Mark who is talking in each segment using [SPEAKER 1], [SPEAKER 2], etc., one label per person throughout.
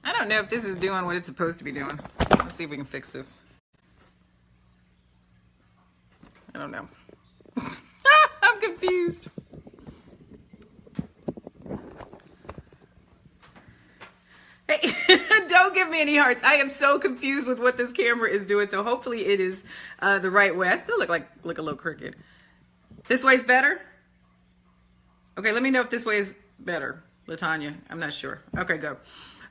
[SPEAKER 1] I don't know if this is doing what it's supposed to be doing. Let's see if we can fix this. I don't know. I'm confused. Hey, don't give me any hearts. I am so confused with what this camera is doing. So hopefully it is the right way. I still look a little crooked. This way's better? Okay, let me know if this way is better, Latanya. I'm not sure. Okay, go.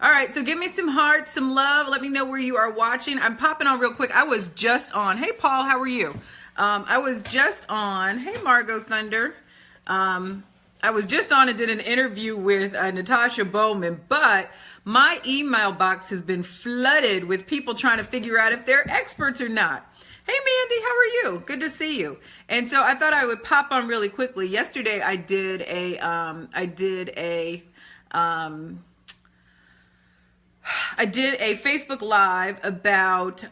[SPEAKER 1] All right, so give me some hearts, some love. Let me know where you are watching. I'm popping on real quick. I was just on. Hey, Paul, how are you? I was just on. Hey, Margot Thunder. I was just on and did an interview with Natasha Bowman, but my email box has been flooded with people trying to figure out if they're experts or not. Hey, Mandy, how are you? Good to see you. And so I thought I would pop on really quickly. Yesterday, I did a Facebook Live about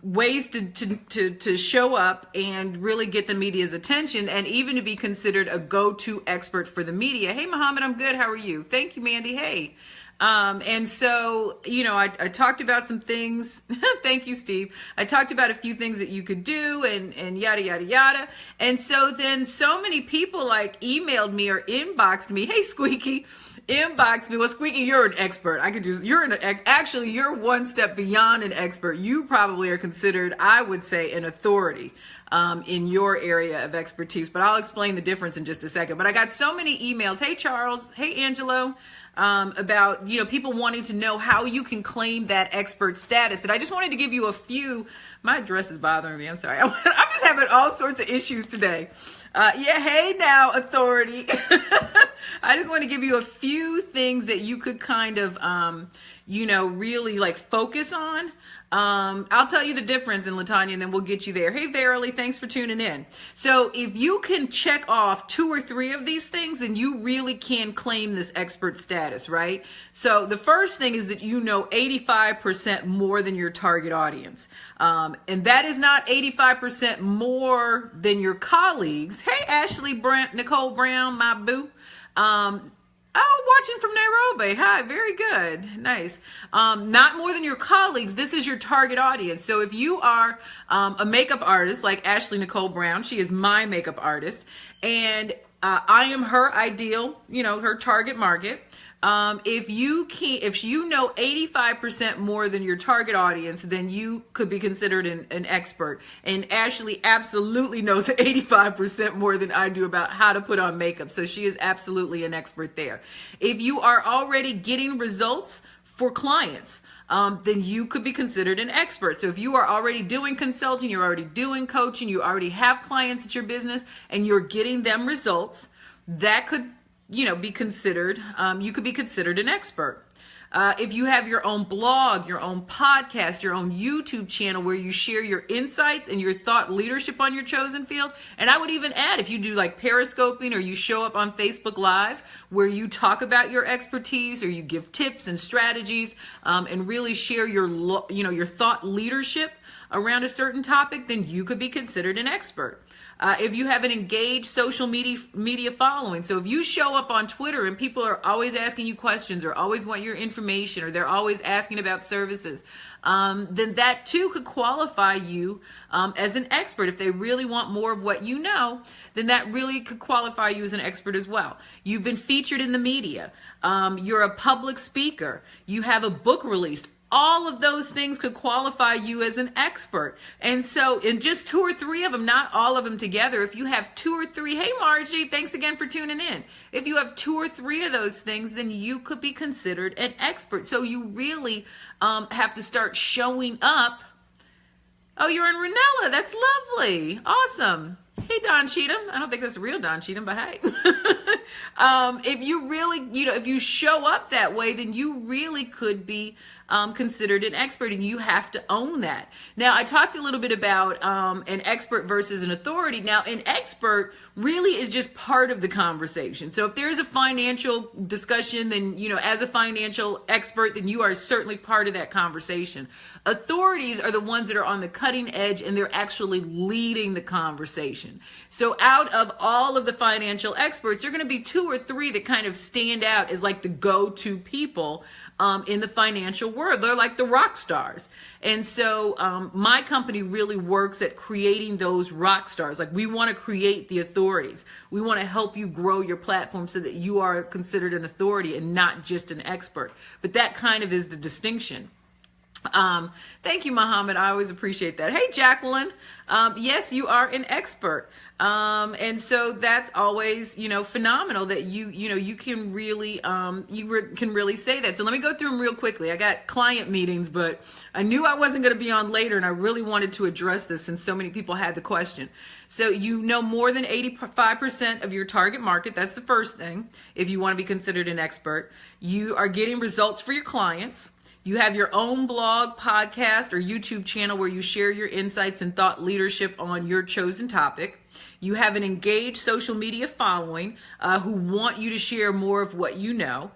[SPEAKER 1] ways to show up and really get the media's attention and even to be considered a go-to expert for the media. Hey, Muhammad, I'm good. How are you? Thank you, Mandy. Hey. And so, you know, I talked about some things. Thank you, Steve. I talked about a few things that you could do and yada, yada, yada. And so then so many people like emailed me or inboxed me. Hey, Squeaky. Inbox me. Well, Squeaky, you're an expert. Actually, you're one step beyond an expert. You probably are considered, I would say, an authority in your area of expertise. But I'll explain the difference in just a second. But I got so many emails. Hey, Charles. Hey, Angelo. About, you know, people wanting to know how you can claim that expert status. And I just wanted to give you a few. My dress is bothering me. I'm sorry. I'm just having all sorts of issues today. Yeah, hey now, authority. I just want to give you a few things that you could kind of, you know, really like focus on. I'll tell you the difference in Latanya and then we'll get you there. Hey, Verily, thanks for tuning in. So if you can check off 2 or 3 of these things, then you really can claim this expert status, right? So the first thing is that you know 85% more than your target audience. And that is not 85% more than your colleagues. Hey, Ashley Nicole Brown, my boo. Oh, watching from Nairobi. Hi, very good. Nice. Not more than your colleagues. This is your target audience. So if you are a makeup artist like Ashley Nicole Brown, she is my makeup artist, and I am her ideal, you know, her target market. If you know 85% more than your target audience, then you could be considered an expert. And Ashley absolutely knows 85% more than I do about how to put on makeup. So she is absolutely an expert there. If you are already getting results for clients, then you could be considered an expert. So if you are already doing consulting, you're already doing coaching, you already have clients at your business and you're getting them results, that could, you know, be considered, you could be considered an expert. If you have your own blog, your own podcast, your own YouTube channel where you share your insights and your thought leadership on your chosen field. And I would even add, if you do like periscoping or you show up on Facebook Live where you talk about your expertise or you give tips and strategies and really share your thought leadership around a certain topic, then you could be considered an expert. If you have an engaged social media following, so if you show up on Twitter and people are always asking you questions or always want your information or they're always asking about services, then that too could qualify you as an expert. If they really want more of what you know, then that really could qualify you as an expert as well. You've been featured in the media. You're a public speaker. You have a book released. All of those things could qualify you as an expert. And so in just 2 or 3 of them, not all of them together, if you have 2 or 3, hey Margie, thanks again for tuning in. If you have 2 or 3 of those things, then you could be considered an expert. So you really have to start showing up. Oh, you're in Ranella. That's lovely. Awesome. Hey, Don Cheatham. I don't think that's a real Don Cheatham, but hey. If you really, if you show up that way, then you really could be considered an expert, and you have to own that. Now, I talked a little bit about an expert versus an authority. Now, an expert really is just part of the conversation. So if there's a financial discussion, then, as a financial expert, then you are certainly part of that conversation. Authorities are the ones that are on the cutting edge, and they're actually leading the conversation. So out of all of the financial experts, there are going to be 2 or 3 that kind of stand out as like the go-to people in the financial world. They're like the rock stars. And so my company really works at creating those rock stars. Like, we want to create the authorities. We want to help you grow your platform so that you are considered an authority and not just an expert. But that kind of is the distinction. Thank you, Muhammad. I always appreciate that. Hey, Jacqueline. Yes, you are an expert. And so that's always, phenomenal that you can really, can really say that. So let me go through them real quickly. I got client meetings, but I knew I wasn't going to be on later, and I really wanted to address this since so many people had the question. So you know more than 85% of your target market. That's the first thing. If you want to be considered an expert, you are getting results for your clients. You have your own blog, podcast, or YouTube channel where you share your insights and thought leadership on your chosen topic. You have an engaged social media following who want you to share more of what you know.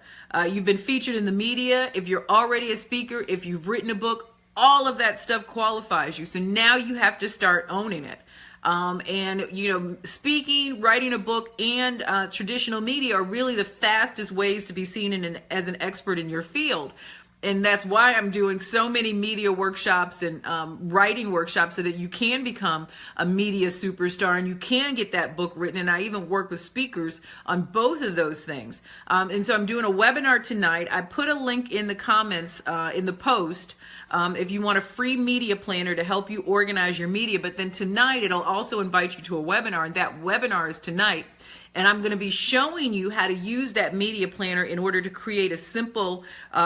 [SPEAKER 1] You've been featured in the media. If you're already a speaker, if you've written a book, all of that stuff qualifies you. So now you have to start owning it. And speaking, writing a book, and traditional media are really the fastest ways to be seen as an expert in your field. And that's why I'm doing so many media workshops and writing workshops so that you can become a media superstar and you can get that book written. And I even work with speakers on both of those things. And so I'm doing a webinar tonight. I put a link in the comments in the post if you want a free media planner to help you organize your media. But then tonight, it'll also invite you to a webinar, and that webinar is tonight. And I'm going to be showing you how to use that media planner in order to create a simple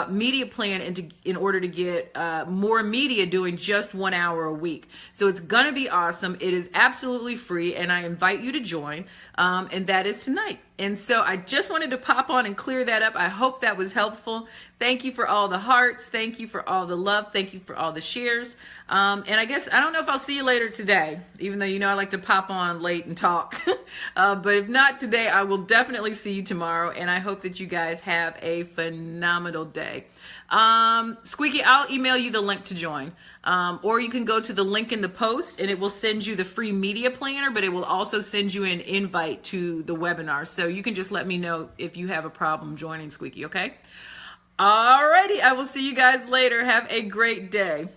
[SPEAKER 1] media plan and in order to get more media doing just 1 hour a week. So it's going to be awesome. It is absolutely free, and I invite you to join. And that is tonight. And so I just wanted to pop on and clear that up. I hope that was helpful. Thank you for all the hearts. Thank you for all the love. Thank you for all the shares. And I guess, I don't know if I'll see you later today, even though I like to pop on late and talk. But if not today, I will definitely see you tomorrow. And I hope that you guys have a phenomenal day. Squeaky, I'll email you the link to join. Or you can go to the link in the post and it will send you the free media planner, but it will also send you an invite to the webinar. So you can just let me know if you have a problem joining, Squeaky, okay? Alrighty, I will see you guys later. Have a great day.